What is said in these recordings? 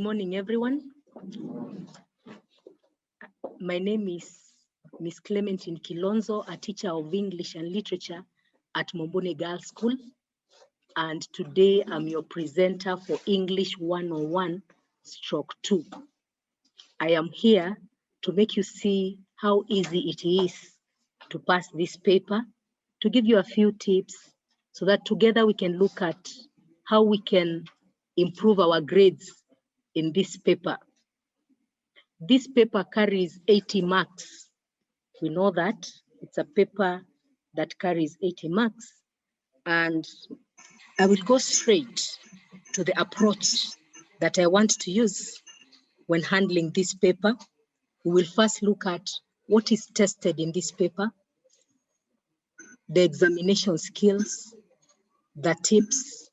Good morning, everyone. My name is Miss Clementine Kilonzo, a teacher of English and Literature at Mombone Girls School. And today I'm your presenter for English 101/2. I am here to make you see how easy it is to pass this paper, to give you a few tips so that together we can look at how we can improve our grades in this paper. This paper carries 80 marks. We know that it's a paper that carries 80 marks. And I will go straight to the approach that I want to use when handling this paper. We will first look at what is tested in this paper, the examination skills, the tips,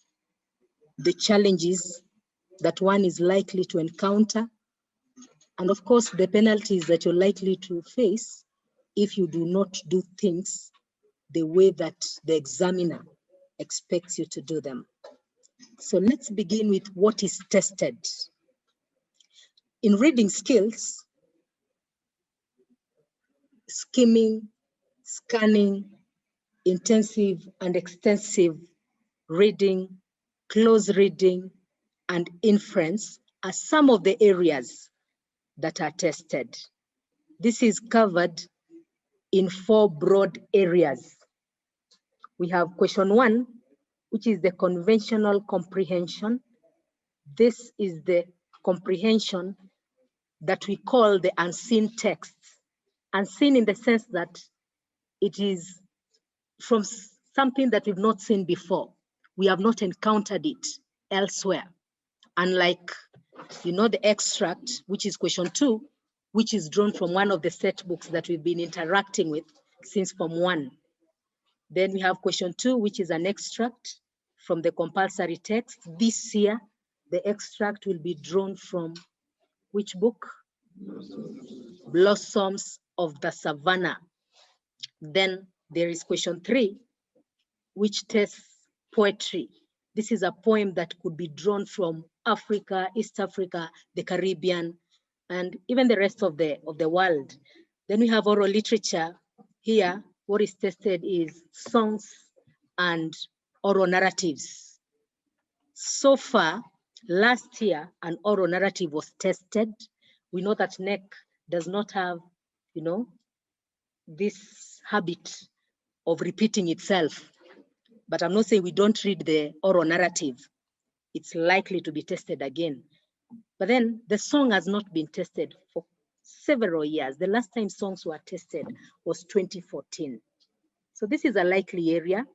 the challenges that one is likely to encounter, and of course, the penalties that you're likely to face if you do not do things the way that the examiner expects you to do them. So let's begin with what is tested. In reading skills, skimming, scanning, intensive and extensive reading, close reading, and inference are some of the areas that are tested. This is covered in 4 broad areas. We have question 1, which is the conventional comprehension. This is the comprehension that we call the unseen texts. Unseen in the sense that it is from something that we've not seen before. We have not encountered it elsewhere. Unlike, the extract, which is question 2, which is drawn from one of the set books that we've been interacting with since Form 1. Then we have question 2, which is an extract from the compulsory text. This year, the extract will be drawn from which book? Blossoms of the Savannah. Then there is question 3, which tests poetry. This is a poem that could be drawn from Africa, East Africa, the Caribbean, and even the rest of the world. Then we have oral literature. Here, what is tested is songs and oral narratives. So far, last year, an oral narrative was tested. We know that NEC does not have, this habit of repeating itself. But I'm not saying we don't read the oral narrative. It's likely to be tested again. But then the song has not been tested for several years. The last time songs were tested was 2014. So this is a likely area.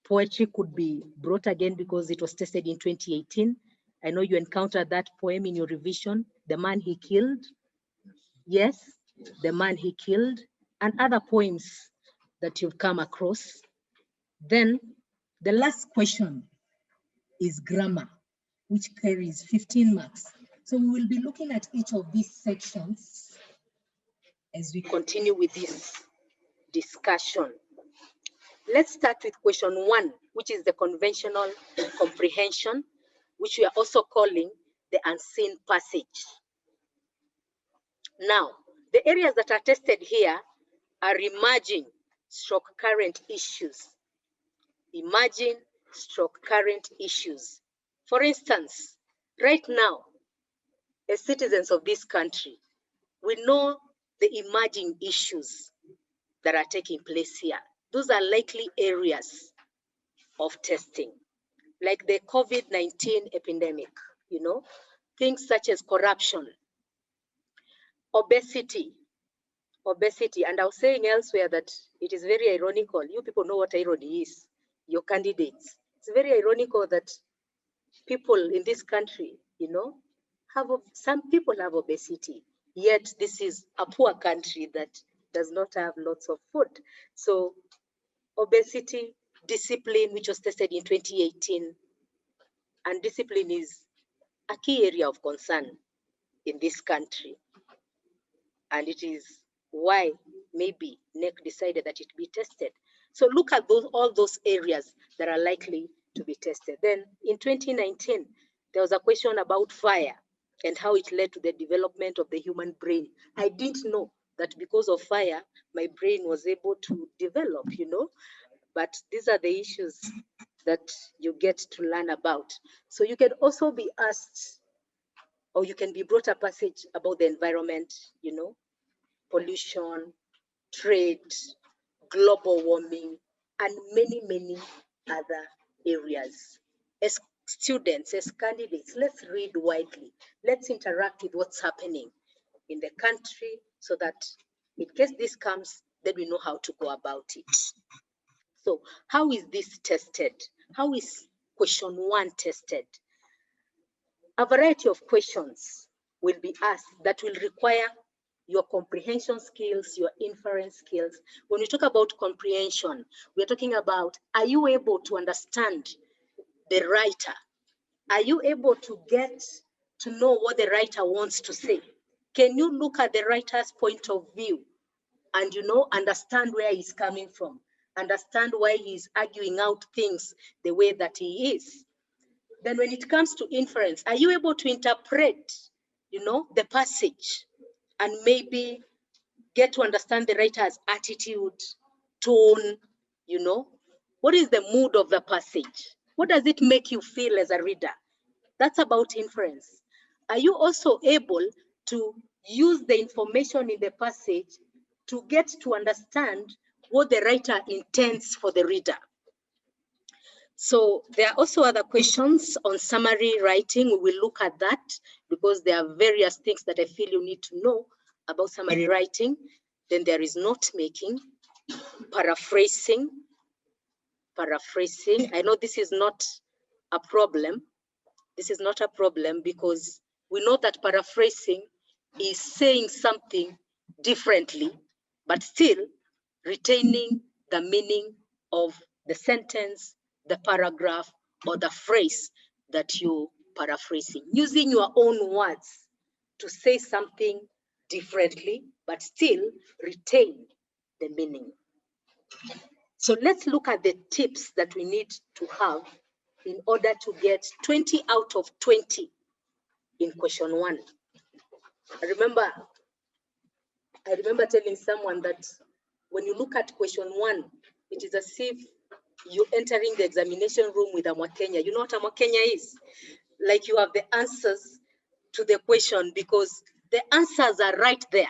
Poetry could be brought again because it was tested in 2018. I know you encountered that poem in your revision, The Man He Killed. Yes, The Man He Killed, and other poems that you've come across. Then the last question is grammar, which carries 15 marks. So we will be looking at each of these sections as we continue with this discussion. Let's start with question 1, which is the conventional comprehension, which we are also calling the unseen passage. Now, the areas that are tested here are emerging / current issues. Emerging / current issues. For instance, right now, as citizens of this country, we know the emerging issues that are taking place here. Those are likely areas of testing, like the COVID-19 epidemic, things such as corruption, obesity. And I was saying elsewhere that it is very ironical. You people know what irony is, your candidates. It's very ironical that people in this country, some people have obesity, yet this is a poor country that does not have lots of food. So obesity, discipline, which was tested in 2018, and discipline is a key area of concern in this country. And it is why maybe NEC decided that it be tested. So look at all those areas that are likely to be tested. Then in 2019, there was a question about fire. and how it led to the development of the human brain. I didn't know that because of fire, my brain was able to develop, but these are the issues that you get to learn about. So you can also be asked, or you can be brought a passage about the environment, pollution, trade, global warming, and many, many other areas. As students, as candidates, let's read widely. Let's interact with what's happening in the country so that in case this comes, then we know how to go about it. So how is this tested? How is question 1 tested? A variety of questions will be asked that will require your comprehension skills, your inference skills. When we talk about comprehension, we're talking about, are you able to understand the writer? Are you able to get to know what the writer wants to say? Can you look at the writer's point of view and, understand where he's coming from? Understand why he's arguing out things the way that he is? Then when it comes to inference, are you able to interpret, the passage and maybe get to understand the writer's attitude, tone, What is the mood of the passage? What does it make you feel as a reader? That's about inference. Are you also able to use the information in the passage to get to understand what the writer intends for the reader? So there are also other questions on summary writing. We will look at that because there are various things that I feel you need to know about summary writing. Then there is note making, paraphrasing. I know this is not a problem. This is not a problem because we know that paraphrasing is saying something differently, but still retaining the meaning of the sentence, the paragraph, or the phrase that you're paraphrasing. Using your own words to say something differently, but still retain the meaning. So let's look at the tips that we need to have in order to get 20 out of 20 in question 1. I remember telling someone that when you look at question 1, it is as if you're entering the examination room with a Mwakenya. You know what a Mwakenya is? Like you have the answers to the question because the answers are right there.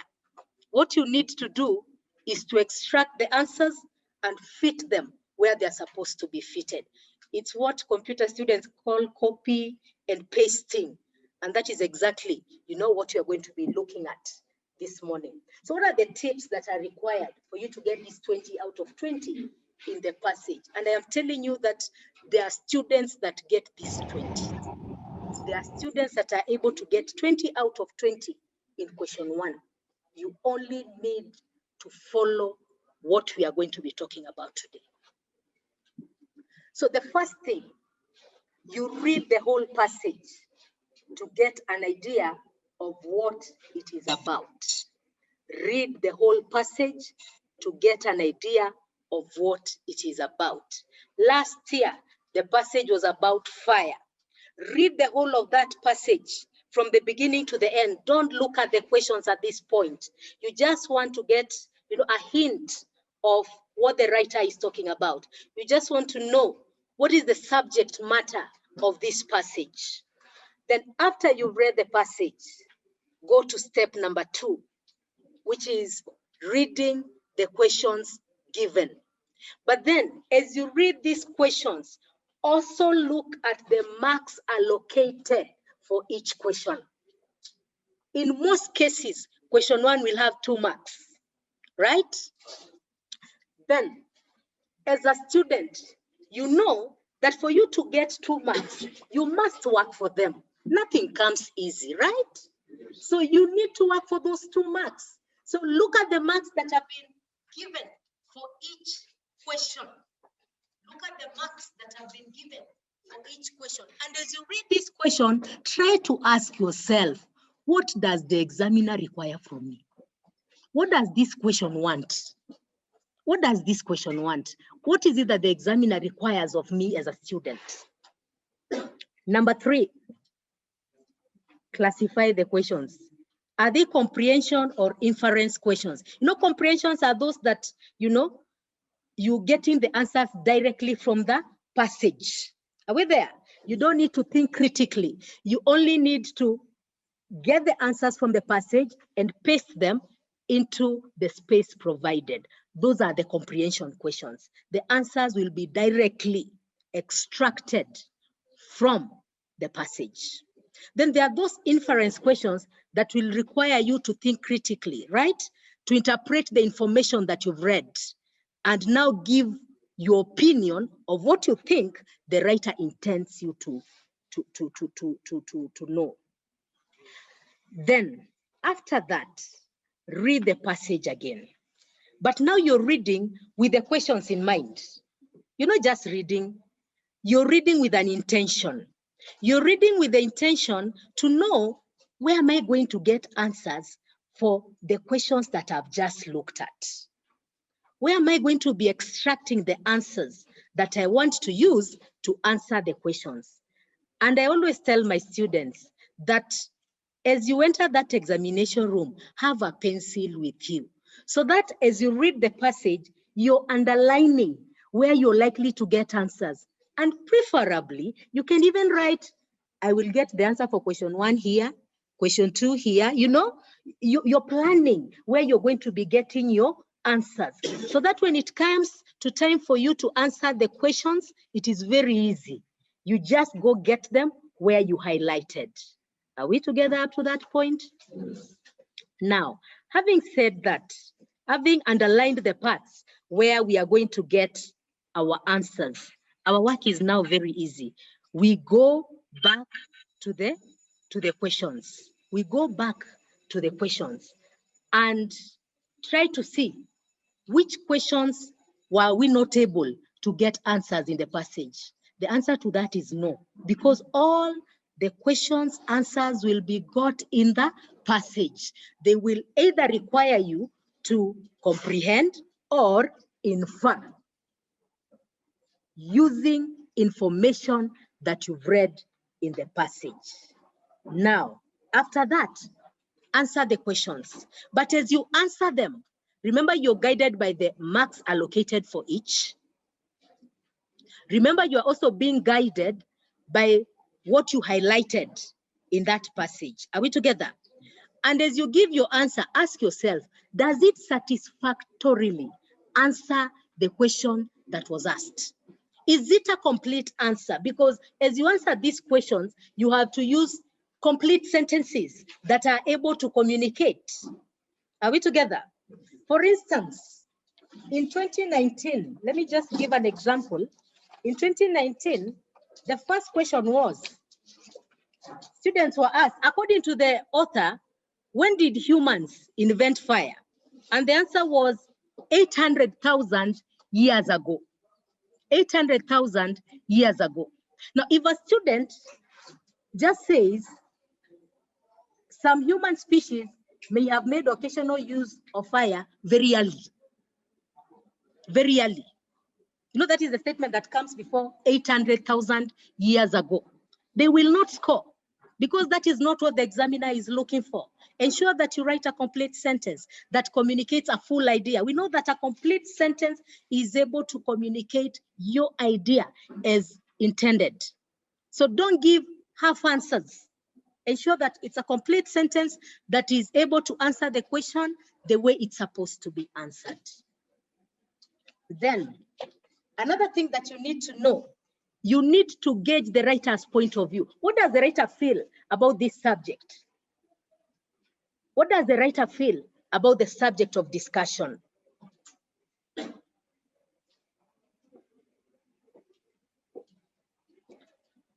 What you need to do is to extract the answers and fit them where they're supposed to be fitted. It's what computer students call copy and pasting. And that is exactly, what you're going to be looking at this morning. So what are the tips that are required for you to get this 20 out of 20 in the passage? And I am telling you that there are students that get this 20. There are students that are able to get 20 out of 20 in question 1. You only need to follow what we are going to be talking about today. So the first thing, you read the whole passage to get an idea of what it is about. Read the whole passage to get an idea of what it is about. Last year, the passage was about fire. Read the whole of that passage from the beginning to the end. Don't look at the questions at this point. You just want to get, a hint of what the writer is talking about. You just want to know what is the subject matter of this passage. Then after you've read the passage, go to step number 2, which is reading the questions given. But then as you read these questions, also look at the marks allocated for each question. In most cases, question 1 will have 2 marks, right? Then, as a student, you know that for you to get 2 marks, you must work for them. Nothing comes easy, right? So you need to work for those 2 marks. So look at the marks that have been given for each question. Look at the marks that have been given for each question. And as you read this question, try to ask yourself, what does the examiner require from me? What does this question want? What does this question want? What is it that the examiner requires of me as a student? Number 3, classify the questions. Are they comprehension or inference questions? You know, comprehensions are those that, you know, you getting the answers directly from the passage. Are we there? You don't need to think critically. You only need to get the answers from the passage and paste them into the space provided. Those are the comprehension questions. The answers will be directly extracted from the passage. Then there are those inference questions that will require you to think critically, right? To interpret the information that you've read and now give your opinion of what you think the writer intends you to know. Then after that, read the passage again. But now you're reading with the questions in mind. You're not just reading, you're reading with an intention. You're reading with the intention to know, where am I going to get answers for the questions that I've just looked at? Where am I going to be extracting the answers that I want to use to answer the questions? And I always tell my students that as you enter that examination room, have a pencil with you, so that as you read the passage, you're underlining where you're likely to get answers. And preferably, you can even write, I will get the answer for question 1 here, question 2 here. You know, you're planning where you're going to be getting your answers, so that when it comes to time for you to answer the questions, it is very easy. You just go get them where you highlighted. Are we together up to that point? Now, having said that, having underlined the parts where we are going to get our answers, our work is now very easy. We go back to the questions. We go back to the questions and try to see which questions were we not able to get answers in the passage. The answer to that is no, because all the questions answers will be got in the passage. They will either require you to comprehend or infer using information that you've read in the passage. Now, after that, answer the questions. But as you answer them, remember you're guided by the marks allocated for each. Remember, you are also being guided by what you highlighted in that passage. Are we together? And as you give your answer, ask yourself, does it satisfactorily answer the question that was asked? Is it a complete answer? Because as you answer these questions, you have to use complete sentences that are able to communicate. Are we together? For instance, in 2019, let me just give an example. In 2019, the first question was, students were asked, according to the author, when did humans invent fire? And the answer was 800,000 years ago. 800,000 years ago. Now, if a student just says some human species may have made occasional use of fire very early, very early. You know, that is the statement that comes before 800,000 years ago. They will not score, because that is not what the examiner is looking for. Ensure that you write a complete sentence that communicates a full idea. We know that a complete sentence is able to communicate your idea as intended. So don't give half answers. Ensure that it's a complete sentence that is able to answer the question the way it's supposed to be answered. Then, another thing that you need to know, you need to gauge the writer's point of view. What does the writer feel about this subject? What does the writer feel about the subject of discussion?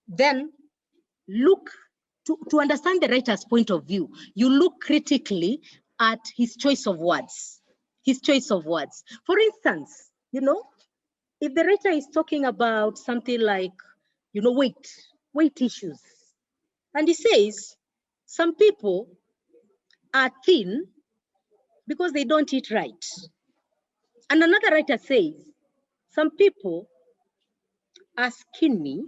Then look, to understand the writer's point of view, you look critically at his choice of words. His choice of words. For instance, you know, if the writer is talking about something like, you know, weight issues, and he says, some people are thin because they don't eat right. And another writer says, some people are skinny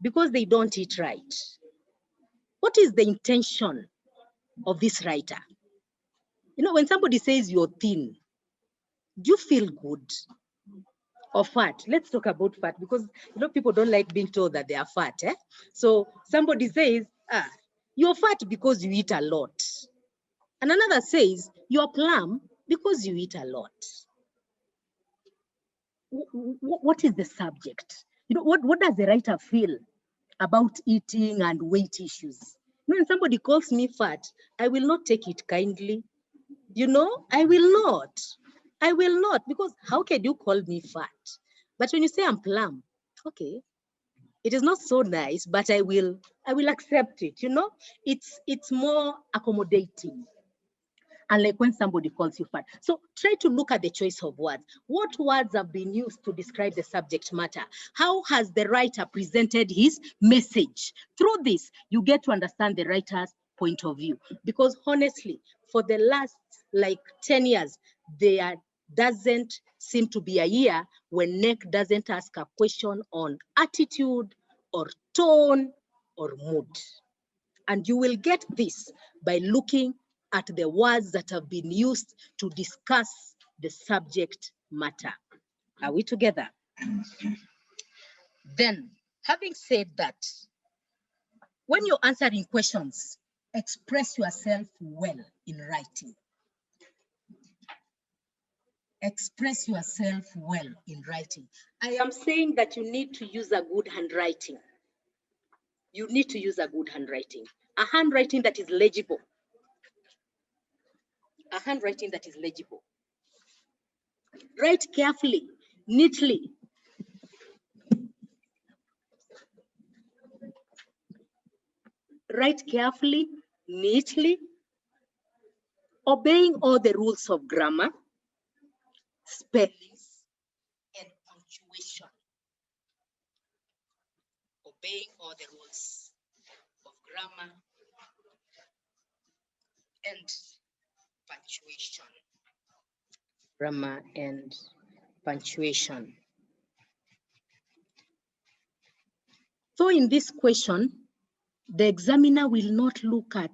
because they don't eat right. What is the intention of this writer? You know, when somebody says you're thin, do you feel good or fat? Let's talk about fat, because you know people don't like being told that they are fat. So somebody says, you're fat because you eat a lot. And another says, you're plump because you eat a lot. What is the subject? You know, what does the writer feel about eating and weight issues? When somebody calls me fat, I will not take it kindly. You know, I will not. I will not, because how can you call me fat? But when you say I'm plump, okay, it is not so nice, but I will accept it. You know, it's more accommodating. Unlike when somebody calls you fat. So try to look at the choice of words. What words have been used to describe the subject matter? How has the writer presented his message? Through this, you get to understand the writer's point of view. Because honestly, for the last like 10 years, there doesn't seem to be a year when NEC doesn't ask a question on attitude or tone or mood. And you will get this by looking at the words that have been used to discuss the subject matter. Are we together? Then, having said that, when you're answering questions, express yourself well in writing. Express yourself well in writing. I am saying that you need to use a good handwriting. You need to use a good handwriting. A handwriting that is legible. A handwriting that is legible. Write carefully, neatly. Write carefully, neatly, obeying all the rules of grammar, spellings, and punctuation. Obeying all the rules of grammar and punctuation. Grammar and punctuation. So in this question, the examiner will not look at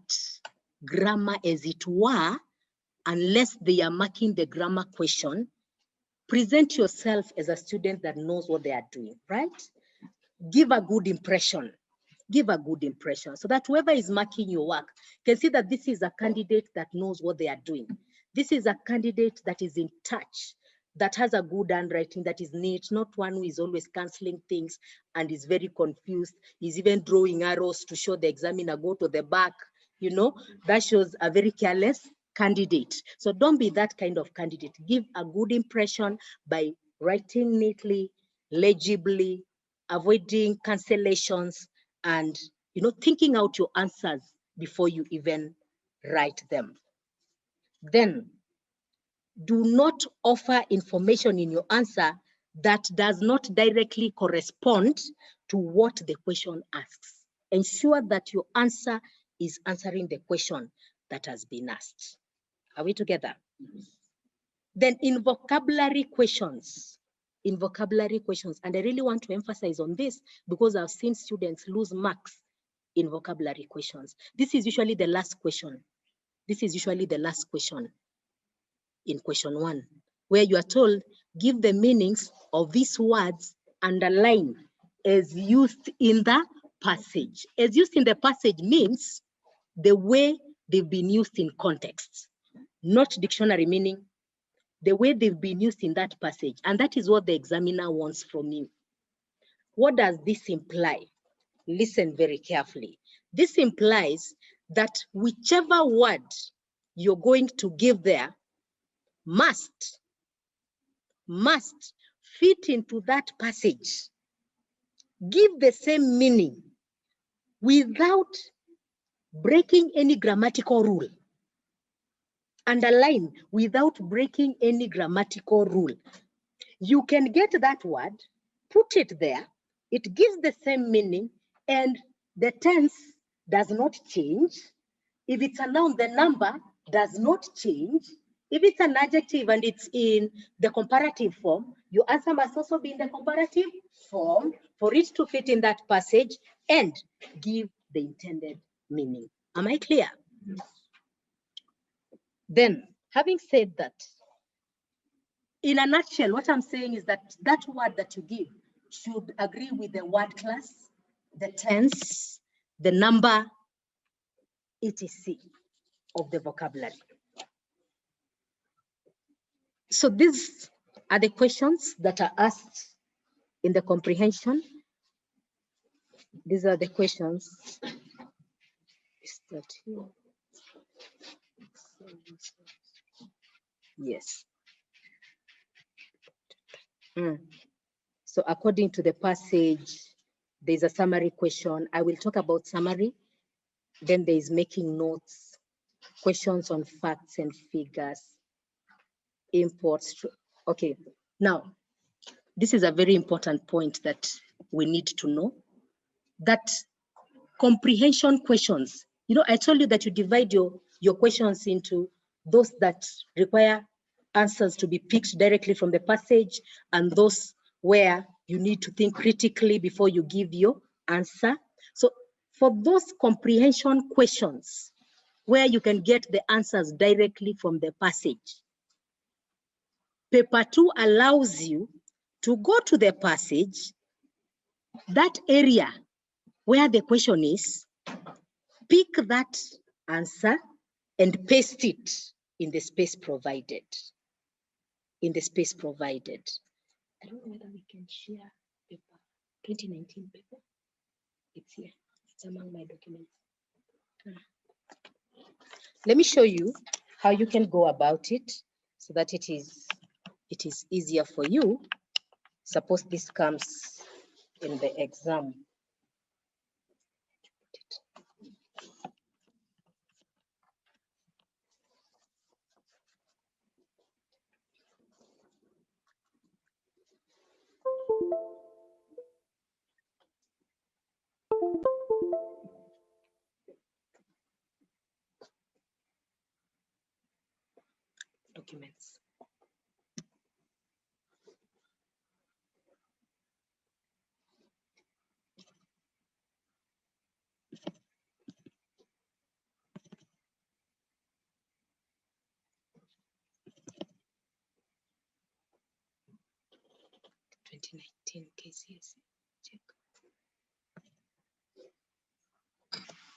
grammar as it were, unless they are marking the grammar question. Present yourself as a student that knows what they are doing, right? Give a good impression. Give a good impression so that whoever is marking your work can see that this is a candidate that knows what they are doing. This is a candidate that is in touch, that has a good handwriting, that is neat, not one who is always canceling things and is very confused. He's even drawing arrows to show the examiner, go to the back. You know, that shows a very careless candidate. So don't be that kind of candidate. Give a good impression by writing neatly, legibly, avoiding cancellations, and thinking out your answers before you even write them. Then do not offer information in your answer that does not directly correspond to what the question asks. Ensure that your answer is answering the question that has been asked. Are we together? Then in vocabulary questions, and I really want to emphasize on this because I've seen students lose marks in vocabulary questions. This is usually the last question. This is usually the last question in question 1, where you are told, give the meanings of these words underlined as used in the passage. As used in the passage means the way they've been used in context, not dictionary meaning, the way they've been used in that passage. And that is what the examiner wants from you. What does this imply? Listen very carefully. This implies that whichever word you're going to give there must fit into that passage. Give the same meaning without breaking any grammatical rule. Underline, without breaking any grammatical rule. You can get that word, put it there, it gives the same meaning, and the tense does not change. If it's a noun, the number does not change. If it's an adjective and it's in the comparative form, your answer must also be in the comparative form for it to fit in that passage and give the intended meaning. Am I clear? Then, having said that, in a nutshell, what I'm saying is that that word that you give should agree with the word class, the tense, the number, etc. of the vocabulary. So these are the questions that are asked in the comprehension. These are the questions. Is that here? Yes. So according to the passage, there's a summary question. I will talk about summary. Then there is making notes, questions on facts and figures, imports. Okay, now, this is a very important point that we need to know, that comprehension questions, you know, I told you that you divide your questions into those that require answers to be picked directly from the passage and those where you need to think critically before you give your answer. So for those comprehension questions where you can get the answers directly from the passage, paper 2 allows you to go to the passage, that area where the question is, pick that answer and paste it in the space provided. In the space provided. I don't know whether we can share paper, 2019 paper. It's here. It's among my documents. Let me show you how you can go about it so that it is easier for you. Suppose this comes in the exam. Documents. K.C.S.E. Check.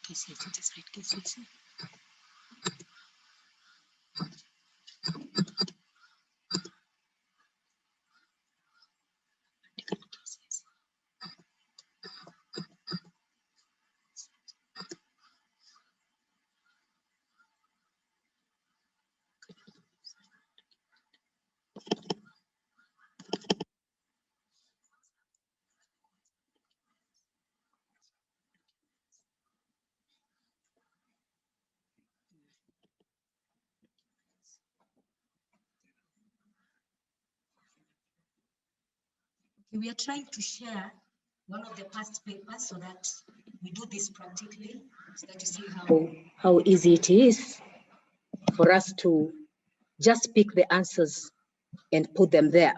K.C.S.E. Just write K.C.S.E. We are trying to share one of the past papers so that we do this practically, so that you see how easy it is for us to just pick the answers and put them there.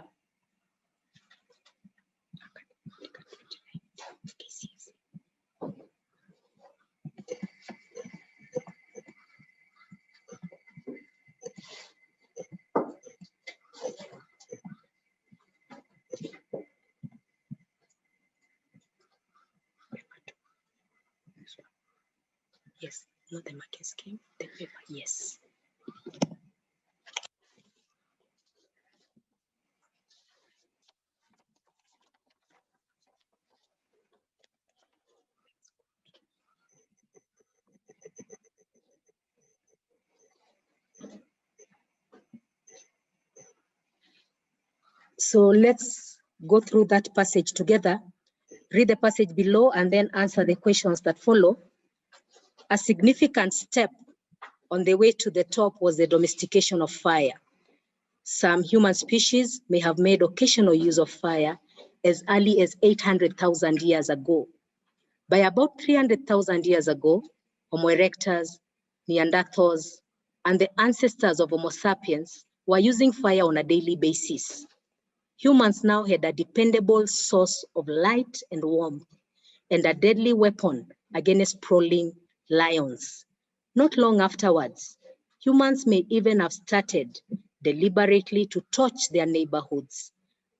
Yes, not the marking scheme, the paper, yes. So let's go through that passage together. Read the passage below and then answer the questions that follow. A significant step on the way to the top was the domestication of fire. Some human species may have made occasional use of fire as early as 800,000 years ago. By about 300,000 years ago, Homo erectus, Neanderthals, and the ancestors of Homo sapiens were using fire on a daily basis. Humans now had a dependable source of light and warmth and a deadly weapon against prowling lions. Not long afterwards, humans may even have started deliberately to torch their neighborhoods.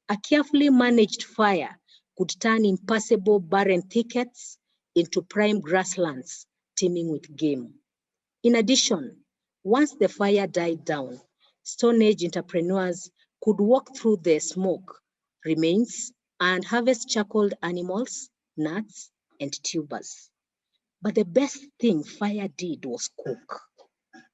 A carefully managed fire could turn impassable barren thickets into prime grasslands teeming with game. In addition, once the fire died down, Stone Age entrepreneurs could walk through the smoke remains and harvest charcoaled animals, nuts, and tubers. But the best thing fire did was cook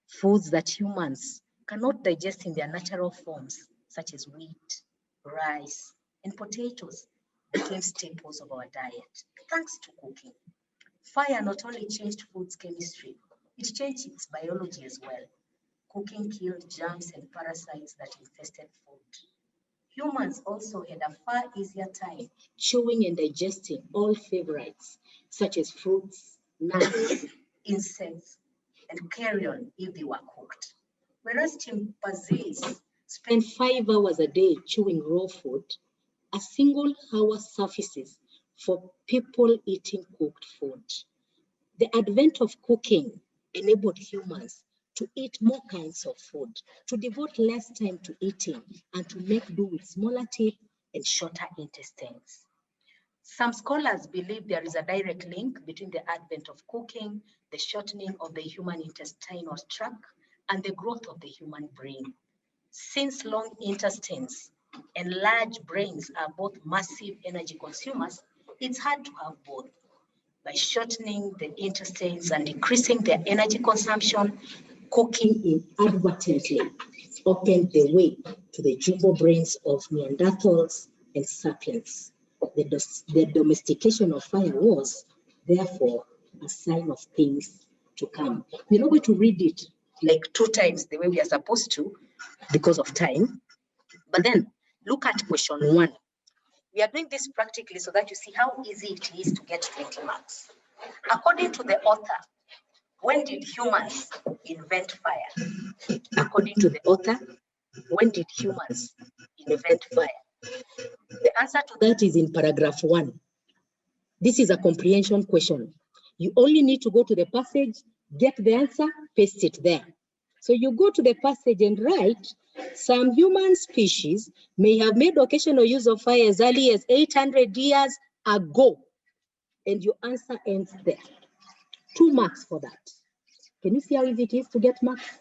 foods that humans cannot digest in their natural forms, such as wheat, rice, and potatoes, became staples of our diet, thanks to cooking. Fire not only changed food's chemistry, it changed its biology as well. Cooking killed germs and parasites that infested food. Humans also had a far easier time chewing and digesting all favorites, such as fruits, nuts, insects, and carrion if they were cooked. Whereas chimpanzees spend 5 hours a day chewing raw food, a single hour suffices for people eating cooked food. The advent of cooking enabled humans to eat more kinds of food, to devote less time to eating, and to make do with smaller teeth and shorter intestines. Some scholars believe there is a direct link between the advent of cooking, the shortening of the human intestinal tract, and the growth of the human brain. Since long intestines and large brains are both massive energy consumers, it's hard to have both. By shortening the intestines and increasing their energy consumption, cooking inadvertently opened the way to the jumbo brains of Neanderthals and sapiens. The domestication of fire was, therefore, a sign of things to come. We're not going to read it like 2 times the way we are supposed to because of time. But then look at question 1. We are doing this practically so that you see how easy it is to get 20 marks. According to the author, when did humans invent fire? According to the author, when did humans invent fire? The answer to that is in paragraph 1. This is a comprehension question. You only need to go to the passage, get the answer, paste it there. So you go to the passage and write, some human species may have made occasional use of fire as early as 800 years ago. And your answer ends there. 2 marks for that. Can you see how easy it is to get marks?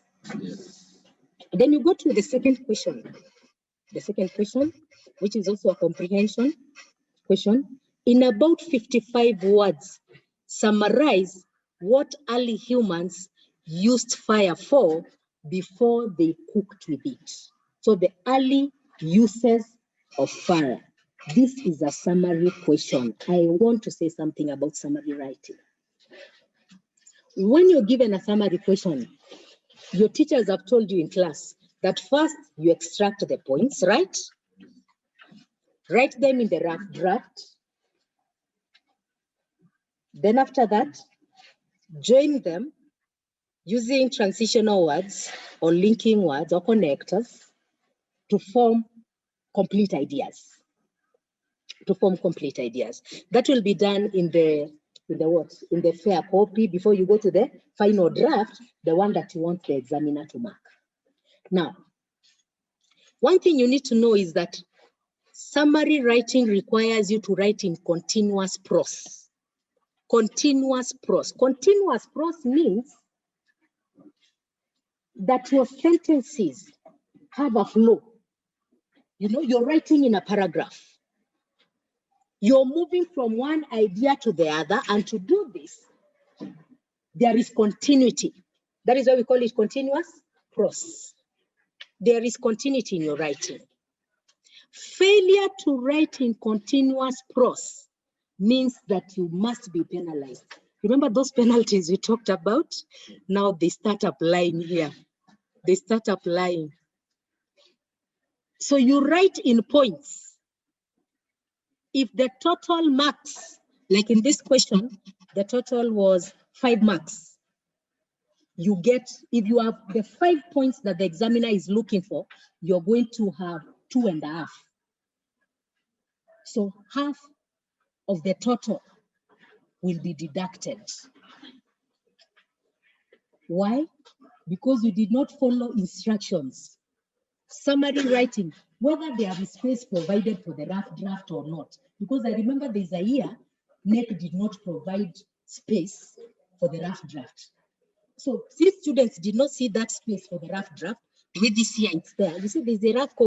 Then you go to the second question. The second question, which is also a comprehension question. In about 55 words, summarize what early humans used fire for before they cooked with it. So the early uses of fire. This is a summary question. I want to say something about summary writing. When you're given a summary question, your teachers have told you in class that first you extract the points, right? Write them in the rough draft. Then after that, join them using transitional words or linking words or connectors to form complete ideas. That will be done in the fair copy before you go to the final draft, the one that you want the examiner to mark. Now, one thing you need to know is that summary writing requires you to write in continuous prose. Continuous prose. Continuous prose means that your sentences have a flow. You know, you're writing in a paragraph. You're moving from one idea to the other, and to do this, there is continuity. That is why we call it continuous prose. There is continuity in your writing. Failure to write in continuous prose means that you must be penalized. Remember those penalties we talked about? Now they start applying here. They start applying. So you write in points. If the total marks, like in this question, the total was 5 marks. You get, if you have the 5 points that the examiner is looking for, you're going to have 2.5. So half of the total will be deducted. Why? Because you did not follow instructions. Summary writing, whether there is space provided for the rough draft or not. Because I remember there's a year, NEC did not provide space for the rough draft. So since students did not see that space for the rough draft, the way this year it's there, you see there's a rough copy.